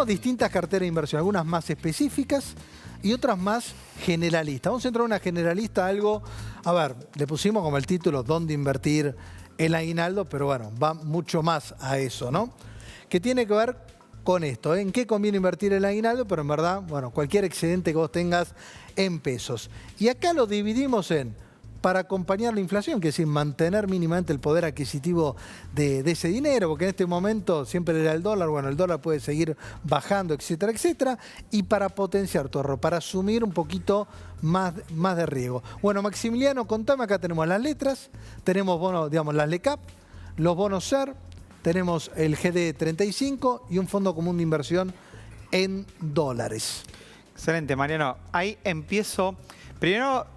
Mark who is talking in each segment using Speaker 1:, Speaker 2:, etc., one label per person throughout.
Speaker 1: Tenemos distintas carteras de inversión, algunas más específicas y otras más generalistas. Vamos a entrar a una generalista, algo, a ver, le pusimos como el título ¿Dónde invertir el aguinaldo? Pero bueno, va mucho más a eso, ¿no? Que tiene que ver con esto, ¿eh? ¿En qué conviene invertir el aguinaldo? Pero en verdad, bueno, cualquier excedente que vos tengas en pesos. Y acá lo dividimos en para acompañar la inflación, que es decir, mantener mínimamente el poder adquisitivo de ese dinero, porque en este momento siempre era el dólar, bueno, el dólar puede seguir bajando, etcétera, etcétera, y para potenciar tu ahorro, para asumir un poquito más de riesgo. Bueno, Maximiliano, contame, acá tenemos las letras, tenemos bonos, digamos, las LECAP, los bonos SER, tenemos el GD35 y un fondo común de inversión en dólares.
Speaker 2: Excelente, Mariano. Ahí empiezo. Primero,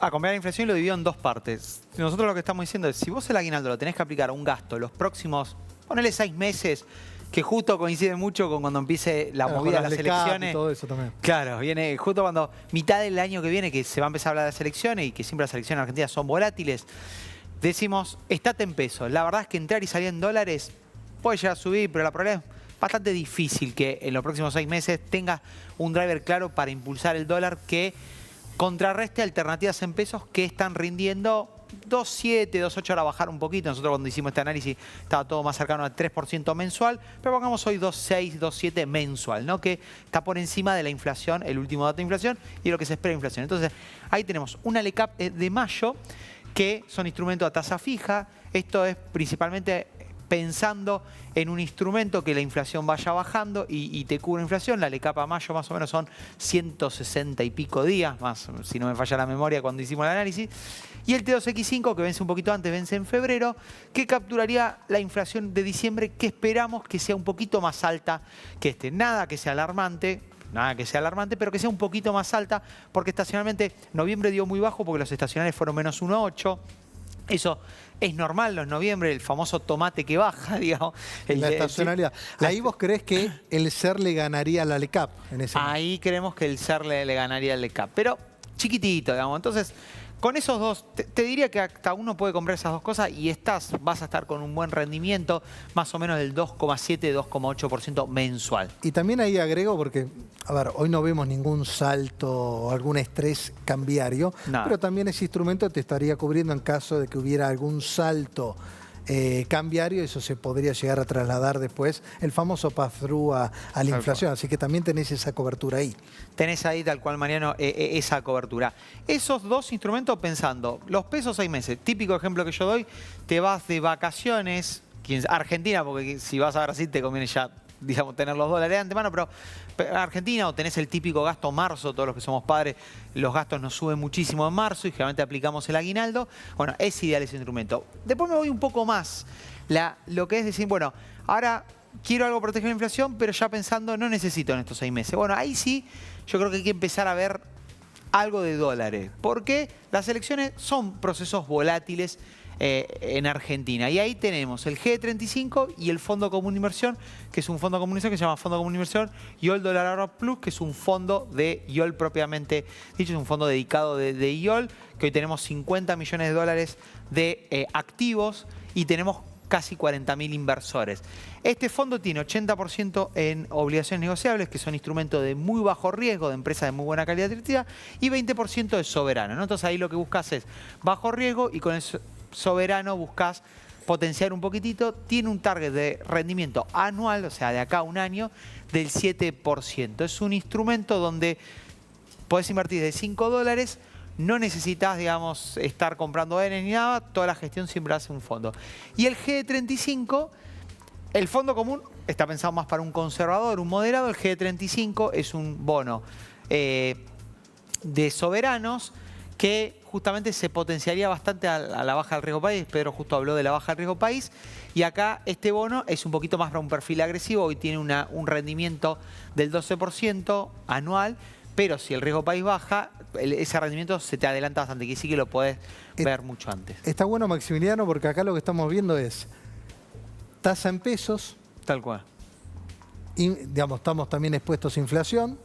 Speaker 2: a acompañar la inflación y lo divido en dos partes. Nosotros lo que estamos diciendo es, si vos el aguinaldo lo tenés que aplicar a un gasto los próximos, ponele 6 meses, que justo coincide mucho con cuando empiece la movida de las elecciones.
Speaker 1: Y todo eso también.
Speaker 2: Claro, viene justo cuando mitad del año que viene, que se va a empezar a hablar de las elecciones y que siempre las elecciones en Argentina son volátiles. Decimos, estate en pesos. La verdad es que entrar y salir en dólares puede llegar a subir, pero la probabilidad es bastante difícil que en los próximos 6 meses tengas un driver claro para impulsar el dólar que contrarreste alternativas en pesos que están rindiendo 2,7, 2,8, ahora bajar un poquito. Nosotros cuando hicimos este análisis estaba todo más cercano al 3% mensual, pero pongamos hoy 2,6, 2,7 mensual, ¿no? Que está por encima de la inflación, el último dato de inflación y lo que se espera de inflación. Entonces, ahí tenemos una LECAP de mayo, que son instrumentos a tasa fija. Esto es principalmente pensando en un instrumento que la inflación vaya bajando y te cubre inflación. La LECAP a mayo más o menos son 160 y pico días, más si no me falla la memoria cuando hicimos el análisis. Y el T2X5, que vence un poquito antes, vence en febrero, que capturaría la inflación de diciembre, que esperamos que sea un poquito más alta que este. Nada que sea alarmante, pero que sea un poquito más alta, porque estacionalmente noviembre dio muy bajo porque los estacionales fueron menos 1,8. Eso es normal, los noviembre, el famoso tomate que baja, digamos.
Speaker 1: La estacionalidad. Ahí vos creés que el SER le ganaría a la LECAP en ese momento.
Speaker 2: Ahí creemos que el SER le ganaría al LECAP, pero chiquitito, digamos. Entonces, con esos dos, te diría que hasta uno puede comprar esas dos cosas y vas a estar con un buen rendimiento, más o menos del 2,7, 2,8% mensual.
Speaker 1: Y también ahí agrego, porque, a ver, hoy no vemos ningún salto o algún estrés cambiario, pero también ese instrumento te estaría cubriendo en caso de que hubiera algún salto cambiario. Eso se podría llegar a trasladar después, el famoso pass-through a la inflación. Así que también tenés esa cobertura ahí.
Speaker 2: Tenés ahí, tal cual, Mariano, esa cobertura. Esos dos instrumentos pensando, los pesos 6 meses, típico ejemplo que yo doy, te vas de vacaciones, Argentina, porque si vas a Brasil te conviene ya, digamos, tener los dólares de antemano, pero Argentina, o tenés el típico gasto marzo, todos los que somos padres, los gastos nos suben muchísimo en marzo y generalmente aplicamos el aguinaldo. Bueno, es ideal ese instrumento. Después me voy un poco más, lo que es decir, bueno, ahora quiero algo para proteger la inflación, pero ya pensando, no necesito en estos 6 meses. Bueno, ahí sí, yo creo que hay que empezar a ver algo de dólares, porque las elecciones son procesos volátiles en Argentina. Y ahí tenemos el G35 y el Fondo Común de Inversión, que es un fondo común de inversión que se llama Fondo Común de Inversión, y YOL Dólar Ahorro Plus, que es un fondo de YOL propiamente dicho, es un fondo dedicado de YOL, que hoy tenemos 50 millones de dólares de activos y tenemos casi 40.000 inversores. Este fondo tiene 80% en obligaciones negociables, que son instrumentos de muy bajo riesgo, de empresas de muy buena calidad directiva, y 20% de soberano, ¿no? Entonces ahí lo que buscas es bajo riesgo y con el soberano buscas potenciar un poquitito. Tiene un target de rendimiento anual, o sea, de acá a un año, del 7%. Es un instrumento donde podés invertir de 5 dólares, no necesitas, digamos, estar comprando bienes ni nada, toda la gestión siempre hace un fondo. Y el G35, el fondo común está pensado más para un conservador, un moderado. El G35 es un bono de soberanos que justamente se potenciaría bastante a la baja del riesgo país. Pedro justo habló de la baja del riesgo país. Y acá este bono es un poquito más para un perfil agresivo. Hoy tiene un rendimiento del 12% anual. Pero si el riesgo país baja, ese rendimiento se te adelanta bastante, que sí que lo podés ver mucho antes.
Speaker 1: Está bueno, Maximiliano, porque acá lo que estamos viendo es tasa en pesos.
Speaker 2: Tal cual.
Speaker 1: Y, digamos, estamos también expuestos a inflación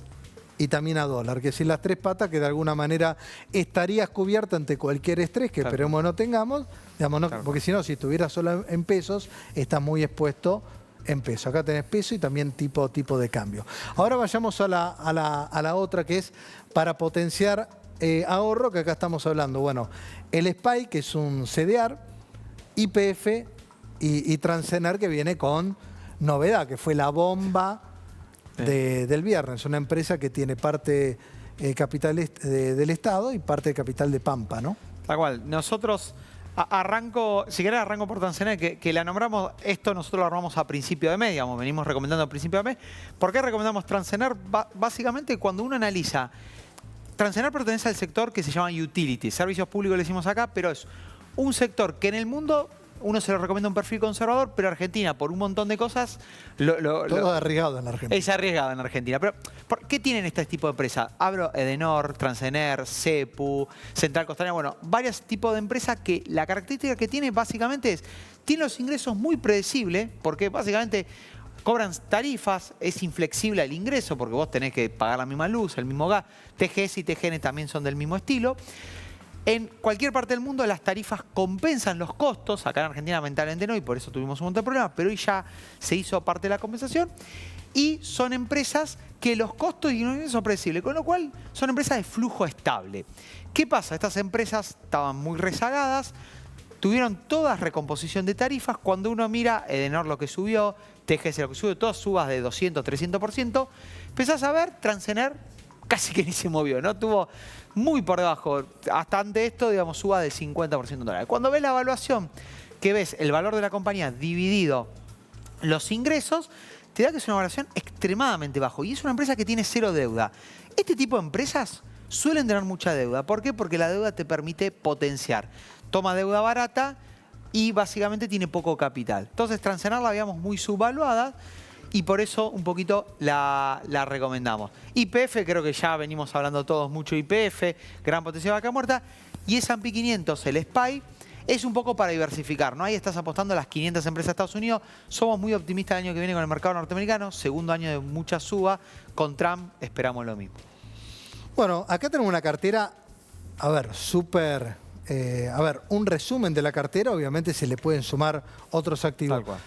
Speaker 1: y también a dólar, que son las tres patas que de alguna manera estarías cubierta ante cualquier estrés que esperemos no tengamos, digamos, no, porque si no, si estuvieras solo en pesos, estás muy expuesto en peso. Acá tenés peso y también tipo de cambio. Ahora vayamos a la otra, que es para potenciar ahorro, que acá estamos hablando. Bueno, el SPY, que es un CDR, YPF y Transener, que viene con novedad, que fue la bomba del viernes. Una empresa que tiene parte capital del Estado y parte de capital de Pampa, ¿no?
Speaker 2: Tal cual. Nosotros si querés arranco por Transener, que la nombramos, esto nosotros lo armamos a principio de mes, digamos, venimos recomendando a principio de mes. ¿Por qué recomendamos Transener? Básicamente cuando uno analiza, Transener pertenece al sector que se llama utility, servicios públicos le decimos acá, pero es un sector que en el mundo uno se le recomienda un perfil conservador, pero Argentina, por un montón de cosas...
Speaker 1: Todo arriesgado en Argentina.
Speaker 2: Es arriesgado en Argentina. Pero, ¿qué tienen este tipo de empresas? Hablo Edenor, Transener, CEPU, Central Costanera, bueno, varios tipos de empresas que la característica que tiene básicamente es, tiene los ingresos muy predecibles, porque básicamente cobran tarifas, es inflexible el ingreso, porque vos tenés que pagar la misma luz, el mismo gas. TGS y TGN también son del mismo estilo. En cualquier parte del mundo las tarifas compensan los costos. Acá en Argentina lamentablemente no, y por eso tuvimos un montón de problemas, pero hoy ya se hizo parte de la compensación. Y son empresas que los costos y los ingresos son predecibles, con lo cual son empresas de flujo estable. ¿Qué pasa? Estas empresas estaban muy rezagadas, tuvieron toda recomposición de tarifas. Cuando uno mira Edenor lo que subió, TGS lo que subió, todas subas de 200, 300%, empezás a ver Transener casi que ni se movió, ¿no? Tuvo muy por debajo, hasta ante esto, digamos, suba del 50% en dólares. Cuando ves la evaluación, que ves el valor de la compañía dividido los ingresos, te da que es una evaluación extremadamente bajo. Y es una empresa que tiene cero deuda. Este tipo de empresas suelen tener mucha deuda. ¿Por qué? Porque la deuda te permite potenciar. Toma deuda barata y básicamente tiene poco capital. Entonces, Transener la veíamos muy subvaluada. Y por eso un poquito la recomendamos. YPF, creo que ya venimos hablando todos mucho YPF, gran potencia de vaca muerta. Y S&P 500, el SPY, es un poco para diversificar, ¿no? Ahí estás apostando a las 500 empresas de Estados Unidos. Somos muy optimistas el año que viene con el mercado norteamericano. Segundo año de mucha suba. Con Trump esperamos lo mismo.
Speaker 1: Bueno, acá tenemos una cartera, a ver, súper... un resumen de la cartera. Obviamente se le pueden sumar otros activos.
Speaker 2: Tal cual.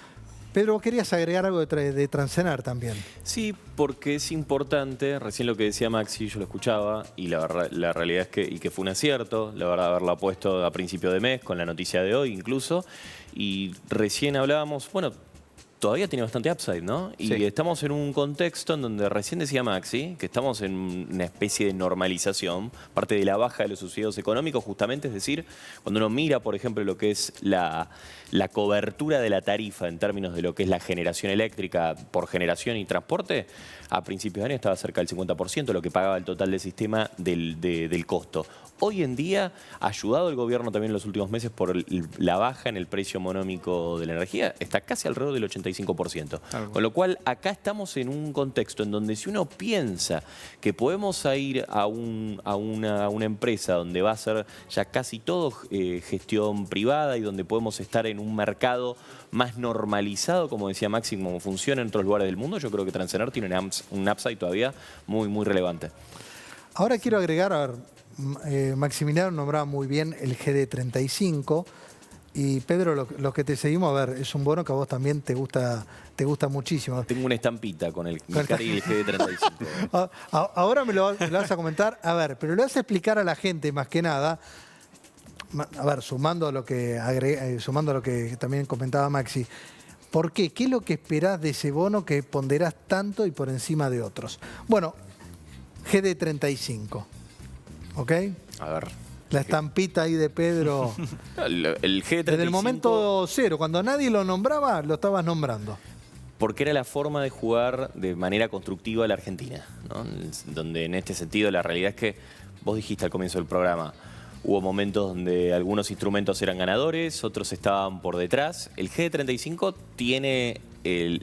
Speaker 1: Pedro, querías agregar algo de Transener también.
Speaker 3: Sí, porque es importante, recién lo que decía Maxi, yo lo escuchaba, y la realidad es que fue un acierto, la verdad, haberla puesto a principio de mes, con la noticia de hoy incluso, y recién hablábamos, bueno, todavía tiene bastante upside, ¿no? Y
Speaker 2: sí,
Speaker 3: estamos en un contexto en donde recién decía Maxi que estamos en una especie de normalización, parte de la baja de los subsidios económicos, justamente, es decir, cuando uno mira, por ejemplo, lo que es la cobertura de la tarifa en términos de lo que es la generación eléctrica por generación y transporte, a principios de año estaba cerca del 50%, lo que pagaba el total del sistema del costo. Hoy en día, ayudado el gobierno también en los últimos meses por la baja en el precio monómico de la energía, está casi alrededor del 85%. Con lo cual, acá estamos en un contexto en donde si uno piensa que podemos ir a una empresa donde va a ser ya casi todo gestión privada y donde podemos estar en un mercado más normalizado, como decía Maxi, como funciona en otros lugares del mundo, yo creo que Transener tiene un upside todavía muy, muy relevante.
Speaker 1: Ahora quiero agregar, a ver, Maximiliano nombraba muy bien el GD35 y Pedro, los que te seguimos, a ver, es un bono que a vos también te gusta muchísimo.
Speaker 3: Tengo una estampita con el Nicari y el GD35.
Speaker 1: Ahora me lo vas a comentar, a ver, pero le vas a explicar a la gente más que nada, a ver, sumando a lo que también comentaba Maxi, ¿por qué? ¿Qué es lo que esperás de ese bono que ponderás tanto y por encima de otros? Bueno, GD35. ¿Ok?
Speaker 3: A ver.
Speaker 1: La estampita ahí de Pedro.
Speaker 3: El GD35...
Speaker 1: Desde el momento cero, cuando nadie lo nombraba, lo estabas nombrando.
Speaker 3: Porque era la forma de jugar de manera constructiva a la Argentina, ¿no? Donde en este sentido la realidad es que, vos dijiste al comienzo del programa, hubo momentos donde algunos instrumentos eran ganadores, otros estaban por detrás. El GD35 tiene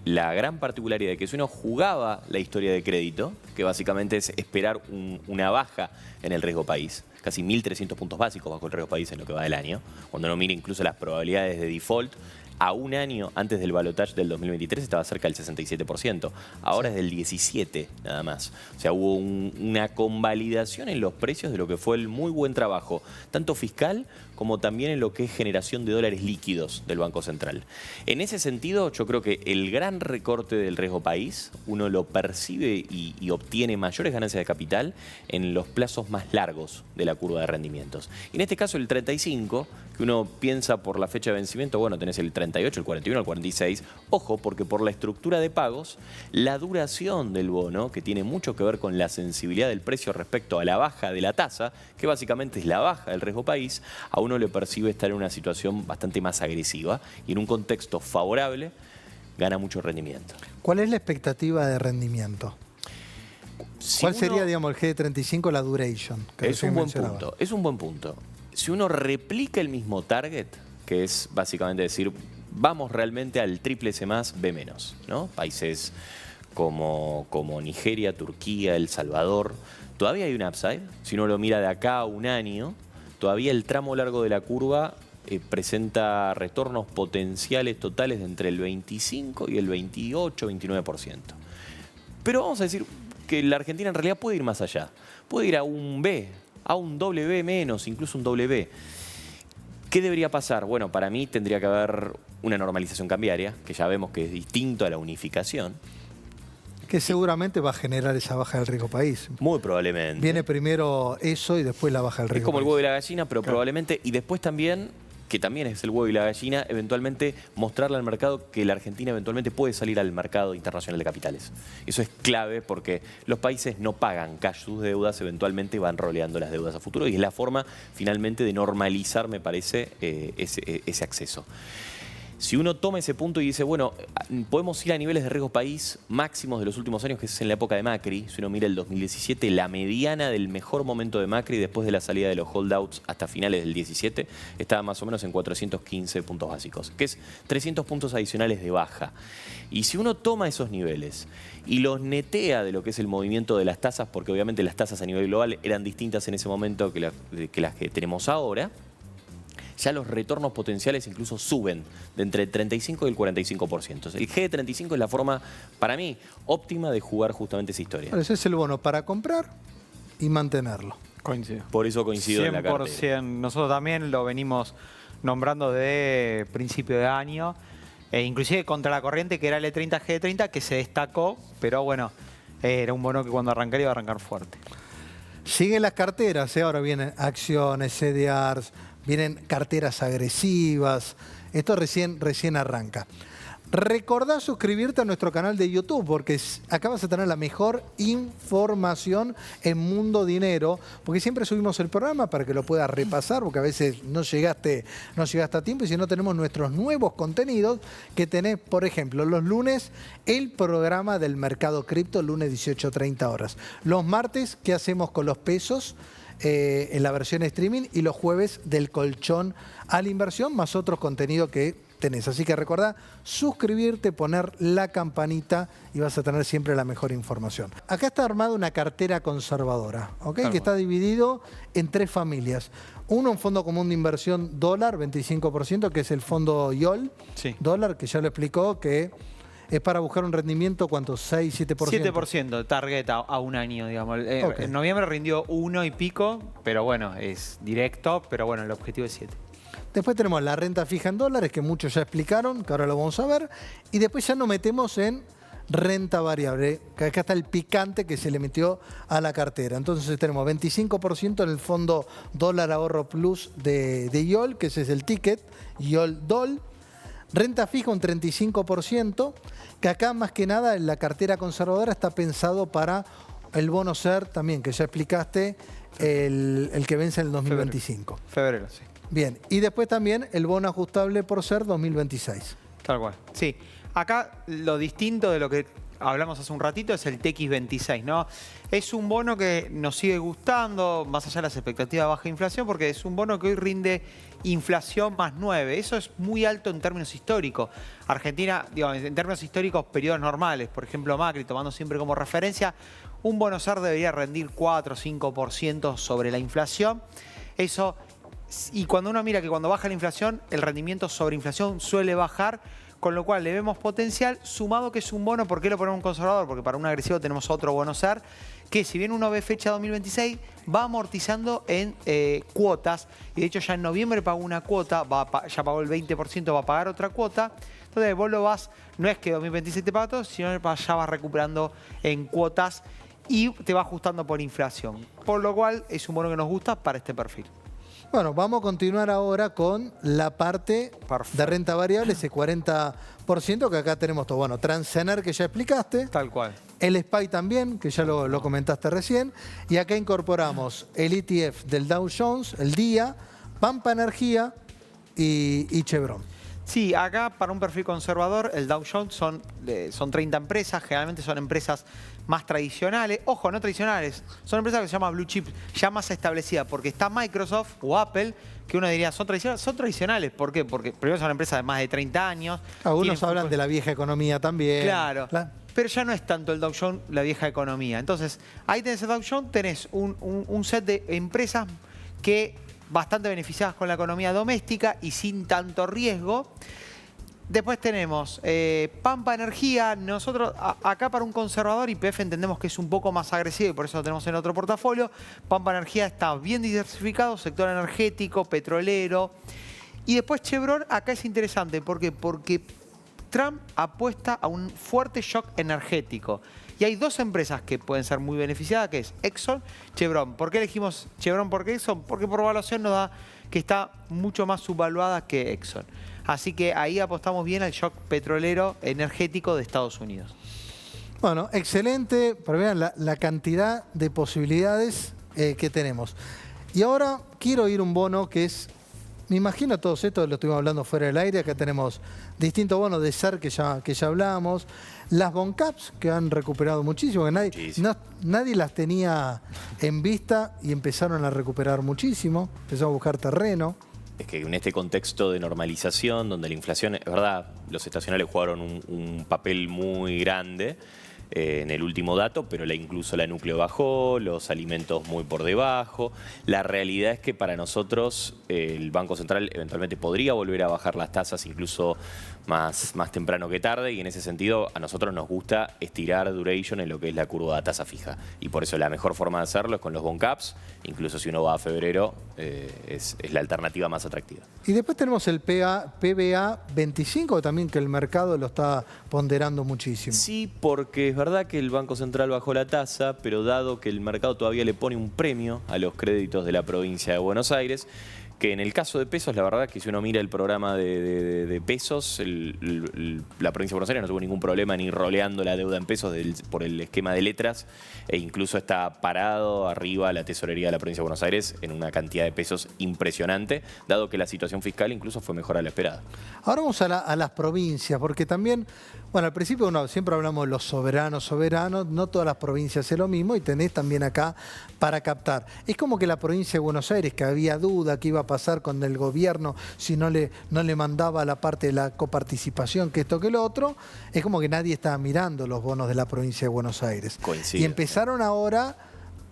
Speaker 3: la gran particularidad de que si uno jugaba la historia de crédito, que básicamente es esperar una baja en el riesgo país, casi 1.300 puntos básicos bajo el riesgo país en lo que va del año, cuando uno mira incluso las probabilidades de default, a un año antes del balotaje del 2023 estaba cerca del 67%. Ahora es del 17% nada más. O sea, hubo una convalidación en los precios de lo que fue el muy buen trabajo, tanto fiscal como también en lo que es generación de dólares líquidos del Banco Central. En ese sentido, yo creo que el gran recorte del riesgo país, uno lo percibe y obtiene mayores ganancias de capital en los plazos más largos de la curva de rendimientos. Y en este caso, el 35, que uno piensa por la fecha de vencimiento, bueno, tenés el 38, el 41, el 46. Ojo, porque por la estructura de pagos, la duración del bono, que tiene mucho que ver con la sensibilidad del precio respecto a la baja de la tasa, que básicamente es la baja del riesgo país, a uno le percibe estar en una situación bastante más agresiva y en un contexto favorable gana mucho rendimiento.
Speaker 1: ¿Cuál es la expectativa de rendimiento? ¿Cuál sería, digamos, el G35, la duration?
Speaker 3: Es un buen punto, es un buen punto. Si uno replica el mismo target, que es básicamente decir, vamos realmente al triple C más, B menos, ¿no? Países como Nigeria, Turquía, El Salvador, todavía hay un upside. Si uno lo mira de acá a un año, todavía el tramo largo de la curva presenta retornos potenciales totales de entre el 25 y el 28, 29%. Pero vamos a decir que la Argentina en realidad puede ir más allá. Puede ir a un B, a un doble B menos, incluso un doble B. ¿Qué debería pasar? Bueno, para mí tendría que haber una normalización cambiaria, que ya vemos que es distinto a la unificación.
Speaker 1: Que seguramente va a generar esa baja del riesgo país.
Speaker 3: Muy probablemente.
Speaker 1: Viene primero eso y después la baja del riesgo país.
Speaker 3: Es como el huevo y la gallina, pero claro, probablemente, y después también, que también es el huevo y la gallina, eventualmente mostrarle al mercado que la Argentina eventualmente puede salir al mercado internacional de capitales. Eso es clave porque los países no pagan cash sus deudas, eventualmente van roleando las deudas a futuro y es la forma finalmente de normalizar, me parece, ese acceso. Si uno toma ese punto y dice, bueno, podemos ir a niveles de riesgo país máximos de los últimos años, que es en la época de Macri. Si uno mira el 2017, la mediana del mejor momento de Macri después de la salida de los holdouts hasta finales del 17 estaba más o menos en 415 puntos básicos, que es 300 puntos adicionales de baja. Y si uno toma esos niveles y los netea de lo que es el movimiento de las tasas, porque obviamente las tasas a nivel global eran distintas en ese momento que las que tenemos ahora, ya los retornos potenciales incluso suben de entre el 35 y el 45%. El G35 es la forma, para mí, óptima de jugar justamente esa historia.
Speaker 1: Ese es el bono para comprar y mantenerlo.
Speaker 2: Coincido.
Speaker 3: Por eso coincido 100%. En la cartera.
Speaker 2: Nosotros también lo venimos nombrando de principio de año. Inclusive contra la corriente, que era el E30 G30, que se destacó, pero bueno, era un bono que cuando arrancaría iba a arrancar fuerte.
Speaker 1: Siguen las carteras, ahora vienen acciones, CDRs, vienen carteras agresivas. Esto recién arranca. Recordá suscribirte a nuestro canal de YouTube porque acá vas a tener la mejor información en Mundo Dinero, porque siempre subimos el programa para que lo puedas repasar, porque a veces no llegaste a tiempo, y si no tenemos nuestros nuevos contenidos que tenés, por ejemplo, los lunes, el programa del mercado cripto, lunes 18:30 horas. Los martes, ¿qué hacemos con los pesos? En la versión streaming, y los jueves del colchón a la inversión, más otros contenidos que tenés. Así que recordá suscribirte, poner la campanita y vas a tener siempre la mejor información. Acá está armada una cartera conservadora, ¿ok? Claro. Que está dividido en 3 familias. Uno, un fondo común de inversión dólar, 25%, que es el fondo YOL, sí, dólar, que ya lo explicó, que es para buscar un rendimiento, ¿cuánto? ¿6, 7%?
Speaker 2: 7% target a un año, digamos. Okay. En noviembre rindió 1 y pico, pero bueno, es directo, pero bueno, el objetivo es 7.
Speaker 1: Después tenemos la renta fija en dólares, que muchos ya explicaron, que ahora lo vamos a ver. Y después ya nos metemos en renta variable, que acá está el picante que se le metió a la cartera. Entonces tenemos 25% en el fondo dólar ahorro plus de YOL, que ese es el ticket, YOL-DOL. Renta fija un 35%, que acá más que nada en la cartera conservadora está pensado para el bono SER también, que ya explicaste, el que vence en el 2025.
Speaker 2: Febrero, sí.
Speaker 1: Bien, y después también el bono ajustable por SER 2026.
Speaker 2: Tal cual. Sí, acá lo distinto de lo que hablamos hace un ratito es el TX26, ¿no? Es un bono que nos sigue gustando, más allá de las expectativas de baja inflación, porque es un bono que hoy rinde inflación más 9. Eso es muy alto en términos históricos. Argentina, digamos, en términos históricos, periodos normales, por ejemplo Macri, tomando siempre como referencia, un bono SER debería rendir 4 o 5% sobre la inflación. Eso Y cuando uno mira que cuando baja la inflación, el rendimiento sobre inflación suele bajar, con lo cual le vemos potencial, sumado que es un bono. ¿Por qué lo ponemos un conservador? Porque para un agresivo tenemos otro bono SER, que si bien uno ve fecha 2026, va amortizando en cuotas. Y de hecho ya en noviembre pagó una cuota, ya pagó el 20%, va a pagar otra cuota. Entonces vos lo vas, no es que 2026 te paga todo, sino que ya vas recuperando en cuotas y te va ajustando por inflación. Por lo cual es un bono que nos gusta para este perfil.
Speaker 1: Bueno, vamos a continuar ahora con la parte de renta variable, ese 40%, que acá tenemos todo. Bueno, Transener, que ya explicaste.
Speaker 2: Tal cual.
Speaker 1: El SPY también, que ya lo comentaste recién. Y acá incorporamos el ETF del Dow Jones, el DIA, Pampa Energía y Chevron.
Speaker 2: Sí, acá para un perfil conservador, el Dow Jones son 30 empresas, generalmente son empresas más tradicionales. Ojo, no tradicionales, son empresas que se llaman Blue Chip, ya más establecidas, porque está Microsoft o Apple, que uno diría, ¿son tradicionales? Son tradicionales, ¿por qué? Porque primero son empresas de más de 30 años.
Speaker 1: Algunos hablan de la vieja economía también.
Speaker 2: Claro, pero ya no es tanto el Dow Jones la vieja economía. Entonces, ahí tenés el Dow Jones, tenés un set de empresas que bastante beneficiadas con la economía doméstica y sin tanto riesgo. Después tenemos Pampa Energía. Nosotros acá para un conservador, YPF entendemos que es un poco más agresivo y por eso lo tenemos en otro portafolio. Pampa Energía está bien diversificado, sector energético, petrolero. Y después Chevron, acá es interesante. ¿Por qué? Porque Trump apuesta a un fuerte shock energético. Y hay dos empresas que pueden ser muy beneficiadas, que es Exxon, Chevron. ¿Por qué elegimos Chevron? ¿Por qué Exxon? Porque por evaluación nos da que está mucho más subvaluada que Exxon. Así que ahí apostamos bien al shock petrolero energético de Estados Unidos.
Speaker 1: Bueno, excelente, pero vean la cantidad de posibilidades que tenemos. Y ahora quiero ir a un bono que es, me imagino todos estos, lo estuvimos hablando fuera del aire, acá tenemos distintos bonos de SER que ya hablábamos, las Boncaps que han recuperado muchísimo, que nadie las tenía en vista y empezaron a recuperar muchísimo, empezaron a buscar terreno.
Speaker 3: Es que en este contexto de normalización, donde la inflación, es verdad, los estacionales jugaron un papel muy grande en el último dato, pero incluso la núcleo bajó, los alimentos muy por debajo. La realidad es que para nosotros el Banco Central eventualmente podría volver a bajar las tasas incluso más temprano que tarde, y en ese sentido a nosotros nos gusta estirar duration en lo que es la curva de tasa fija. Y por eso la mejor forma de hacerlo es con los bond caps, incluso si uno va a febrero, es la alternativa más atractiva.
Speaker 1: Y después tenemos el PBA 25, también que el mercado lo está ponderando muchísimo.
Speaker 3: Sí, porque es verdad que el Banco Central bajó la tasa, pero dado que el mercado todavía le pone un premio a los créditos de la provincia de Buenos Aires, que en el caso de pesos, la verdad que si uno mira el programa de pesos, la provincia de Buenos Aires no tuvo ningún problema ni roleando la deuda en pesos por el esquema de letras, e incluso está parado arriba la tesorería de la provincia de Buenos Aires en una cantidad de pesos impresionante, dado que la situación fiscal incluso fue mejor a la esperada.
Speaker 1: Ahora vamos a las provincias, porque también, bueno, al principio siempre hablamos de los soberanos, no todas las provincias es lo mismo, y tenés también acá para captar. Es como que la provincia de Buenos Aires, que había duda que iba a pasar con el gobierno si no le mandaba la parte de la coparticipación, que esto que lo otro, es como que nadie estaba mirando los bonos de la provincia de Buenos Aires.
Speaker 3: Coincido.
Speaker 1: Y empezaron ahora,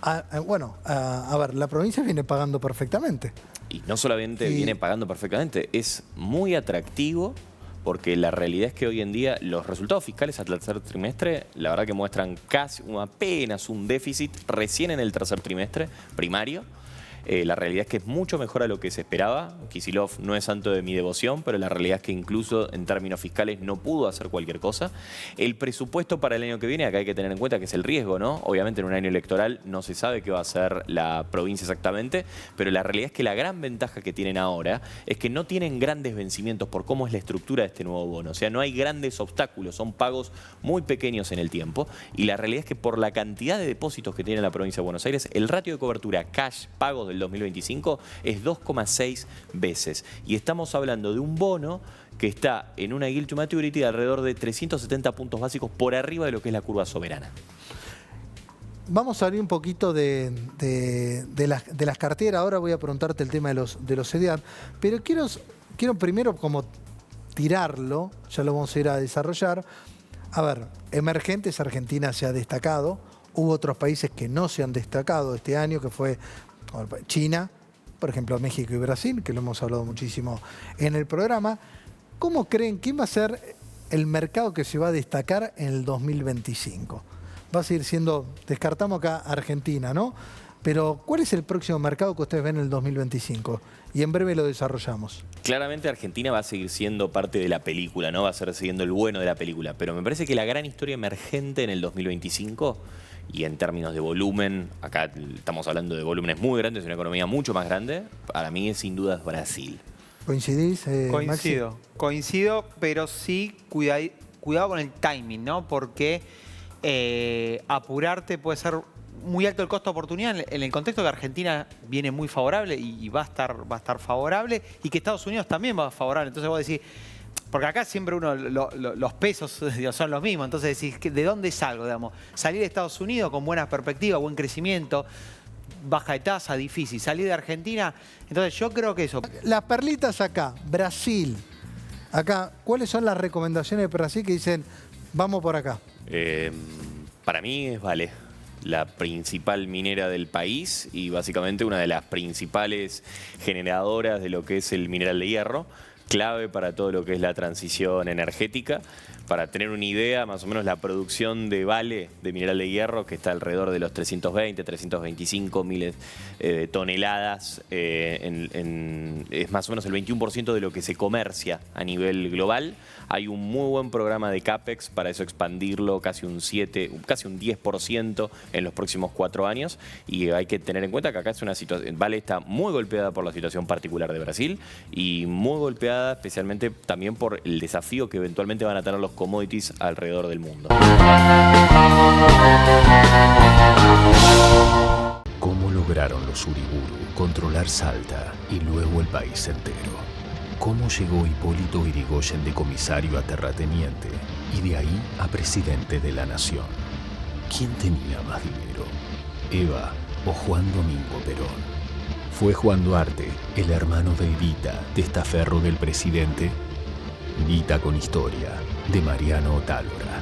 Speaker 1: a ver, la provincia viene pagando perfectamente.
Speaker 3: Y no solamente viene pagando perfectamente, es muy atractivo, porque la realidad es que hoy en día los resultados fiscales al tercer trimestre, la verdad que muestran apenas un déficit recién en el tercer trimestre primario. La realidad es que es mucho mejor a lo que se esperaba. Kicillof no es santo de mi devoción, pero la realidad es que incluso en términos fiscales no pudo hacer cualquier cosa. El presupuesto para el año que viene, acá hay que tener en cuenta que es el riesgo, ¿no? Obviamente en un año electoral no se sabe qué va a hacer la provincia exactamente, pero la realidad es que la gran ventaja que tienen ahora es que no tienen grandes vencimientos por cómo es la estructura de este nuevo bono. O sea, no hay grandes obstáculos, son pagos muy pequeños en el tiempo, y la realidad es que por la cantidad de depósitos que tiene la provincia de Buenos Aires, el ratio de cobertura cash pagos del 2025 es 2,6 veces. Y estamos hablando de un bono que está en una yield to maturity de alrededor de 370 puntos básicos por arriba de lo que es la curva soberana.
Speaker 1: Vamos a abrir un poquito de las carteras. Ahora voy a preguntarte el tema de los CDR, pero quiero primero como tirarlo, ya lo vamos a ir a desarrollar. A ver, emergentes, Argentina se ha destacado. Hubo otros países que no se han destacado este año, que fue China, por ejemplo México y Brasil, que lo hemos hablado muchísimo en el programa. ¿Cómo creen quién va a ser el mercado que se va a destacar en el 2025? Va a seguir siendo, descartamos acá Argentina, ¿no? Pero ¿cuál es el próximo mercado que ustedes ven en el 2025? Y en breve lo desarrollamos.
Speaker 3: Claramente Argentina va a seguir siendo parte de la película, ¿no? Va a seguir siendo el bueno de la película. Pero me parece que la gran historia emergente en el 2025, y en términos de volumen, acá estamos hablando de volúmenes muy grandes, una economía mucho más grande, para mí es sin duda Brasil.
Speaker 1: ¿Coincidís, Maxi?
Speaker 2: Coincido, pero sí cuidado con el timing, ¿no? Porque apurarte puede ser muy alto el costo de oportunidad en el contexto que Argentina viene muy favorable y va a estar favorable, y que Estados Unidos también va favorable. Entonces vos decís, porque acá siempre los pesos son los mismos, entonces decís, ¿de dónde salgo? Digamos? Salir de Estados Unidos con buenas perspectivas, buen crecimiento, baja de tasa, difícil. Salir de Argentina, entonces yo creo que eso.
Speaker 1: Las perlitas acá, Brasil. Acá, ¿cuáles son las recomendaciones de Brasil que dicen, vamos por acá?
Speaker 3: Para mí es Vale, la principal minera del país y básicamente una de las principales generadoras de lo que es el mineral de hierro, clave para todo lo que es la transición energética. Para tener una idea, más o menos la producción de Vale de mineral de hierro, que está alrededor de los 320, 325 miles de toneladas, es más o menos el 21% de lo que se comercia a nivel global. Hay un muy buen programa de CAPEX para eso expandirlo casi un 10% en los próximos 4 años. Y hay que tener en cuenta que acá es una situación, Vale está muy golpeada por la situación particular de Brasil y muy golpeada especialmente también por el desafío que eventualmente van a tener los commodities alrededor del mundo.
Speaker 4: ¿Cómo lograron los Uriburu controlar Salta y luego el país entero? ¿Cómo llegó Hipólito Yrigoyen de comisario a terrateniente y de ahí a presidente de la nación? ¿Quién tenía más dinero, Eva o Juan Domingo Perón? ¿Fue Juan Duarte, el hermano de Evita, testaferro del presidente? Vita con historia, de Mariano Otálora.